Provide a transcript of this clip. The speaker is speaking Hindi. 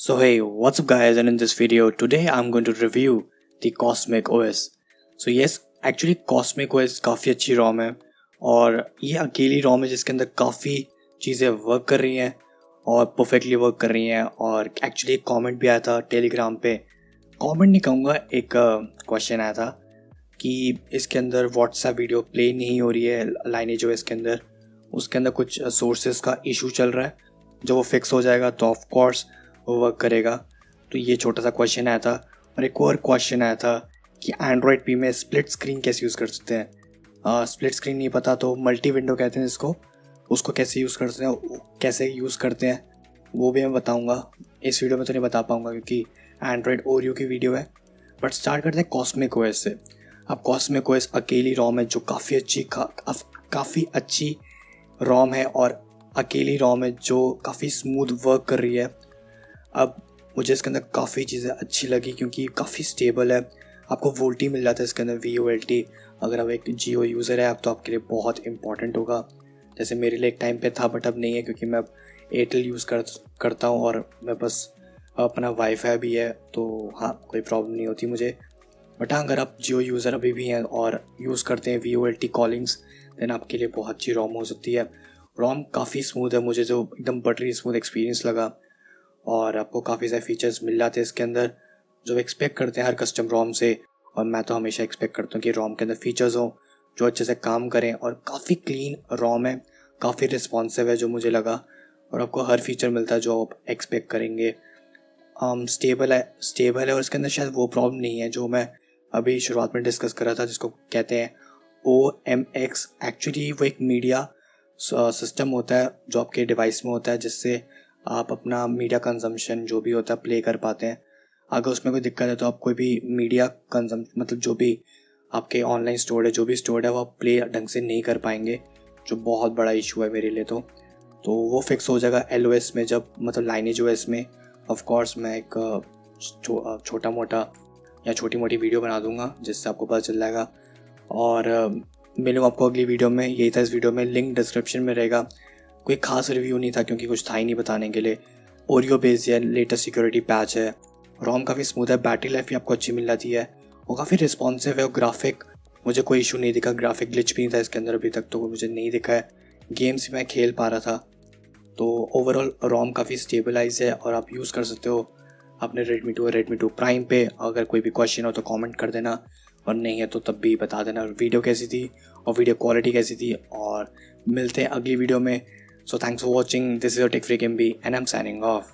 So hey, what's up guys, and in this video today I'm going to review the Cosmic OS. So yes, actually Cosmic OS काफ़ी अच्छी ROM है और ये अकेली ROM है जिसके अंदर काफ़ी चीज़ें वर्क कर रही हैं और परफेक्टली वर्क कर रही हैं। और एक्चुअली एक कमेंट भी आया था टेलीग्राम पे, कमेंट नहीं कहूँगा, एक क्वेश्चन आया था कि इसके अंदर व्हाट्सएप वीडियो प्ले नहीं हो रही है लाइनेज OS के अंदर, उसके अंदर कुछ सोर्सेज का इशू चल रहा है। जब वो फिक्स हो जाएगा तो ऑफ कोर्स वो वर्क करेगा। तो ये छोटा सा क्वेश्चन आया था। और एक और क्वेश्चन आया था कि एंड्रॉयड पी में स्प्लिट स्क्रीन कैसे यूज़ कर सकते हैं। स्प्लिट स्क्रीन नहीं पता तो मल्टी विंडो कहते हैं इसको, उसको कैसे यूज़ करते हैं, कैसे यूज़ करते हैं वो भी मैं बताऊंगा। इस वीडियो में तो नहीं बता पाऊंगा क्योंकि एंड्रॉयड ओरियो की वीडियो है। बट स्टार्ट करते हैं कॉस्मिक ओएस से। अब कॉस्मिक ओएस अकेली रोम है जो काफ़ी अच्छी रोम है और अकेली रोम है जो काफ़ी स्मूथ वर्क कर रही है। अब मुझे इसके अंदर काफ़ी चीज़ें अच्छी लगी क्योंकि काफ़ी स्टेबल है। आपको वोल्टी मिल जाता है इसके अंदर, VOLT। अगर आप एक जियो यूज़र है आप तो आपके लिए बहुत इंपॉर्टेंट होगा। जैसे मेरे लिए एक टाइम पे था बट अब नहीं है क्योंकि मैं अब एयरटेल यूज़ करता हूँ और मैं बस अपना वाईफाई भी है तो हाँ कोई प्रॉब्लम नहीं होती मुझे। बट हाँ, अगर आप जियो यूज़र अभी भी हैं और यूज़ करते हैं VOLT कॉलिंग्स, देन आपके लिए बहुत अच्छी रोम हो सकती है। रोम काफ़ी स्मूथ है, मुझे जो एकदम बटरी स्मूथ एक्सपीरियंस लगा और आपको काफ़ी सारे फीचर्स मिल जाते हैं इसके अंदर जो एक्सपेक्ट करते हैं हर कस्टम रोम से। और मैं तो हमेशा एक्सपेक्ट करता हूँ कि रोम के अंदर फीचर्स हों जो अच्छे से काम करें। और काफ़ी क्लीन रोम है, काफ़ी रिस्पॉन्सिव है जो मुझे लगा, और आपको हर फीचर मिलता है जो आप एक्सपेक्ट करेंगे। स्टेबल है और इसके अंदर शायद वो प्रॉब्लम नहीं है जो मैं अभी शुरुआत में डिस्कस कर रहा था जिसको कहते हैं OMX। एक्चुअली वो एक मीडिया सिस्टम होता है जो आपके डिवाइस में होता है जिससे आप अपना मीडिया कंजम्पशन जो भी होता है प्ले कर पाते हैं। अगर उसमें कोई दिक्कत है तो आप कोई भी मीडिया मतलब जो भी आपके ऑनलाइन स्टोर है, जो भी स्टोर है, वो आप प्ले ढंग से नहीं कर पाएंगे, जो बहुत बड़ा इशू है मेरे लिए। तो वो फिक्स हो जाएगा LOS में, जब मतलब लाइनेज OS में। ऑफ कोर्स मैं एक छोटा मोटा या छोटी मोटी वीडियो बना दूंगा जिससे आपको पता चल जाएगा। और मिलूँगा आपको अगली वीडियो में। यही था इस वीडियो में, लिंक डिस्क्रिप्शन में रहेगा। कोई खास रिव्यू नहीं था क्योंकि कुछ था ही नहीं बताने के लिए। ओरियो बेस्ड है, लेटेस्ट सिक्योरिटी पैच है, रोम काफ़ी स्मूथ है, बैटरी लाइफ भी आपको अच्छी मिल जाती है, वो काफ़ी रिस्पॉन्सिव है। और ग्राफिक मुझे कोई इशू नहीं दिखा, ग्राफिक ग्लिच भी नहीं था इसके अंदर अभी तक तो मुझे नहीं दिखा है। गेम्स भी मैं खेल पा रहा था। तो ओवरऑल रोम काफ़ी स्टेबलाइज है और आप यूज़ कर सकते हो अपने Redmi 2 प्राइम पे। अगर कोई भी क्वेश्चन हो तो कमेंट कर देना, और नहीं है तो तब भी बता देना वीडियो कैसी थी और वीडियो क्वालिटी कैसी थी। और मिलते हैं अगली वीडियो में। So thanks for watching. This is your Tech Freak MB and I'm signing off.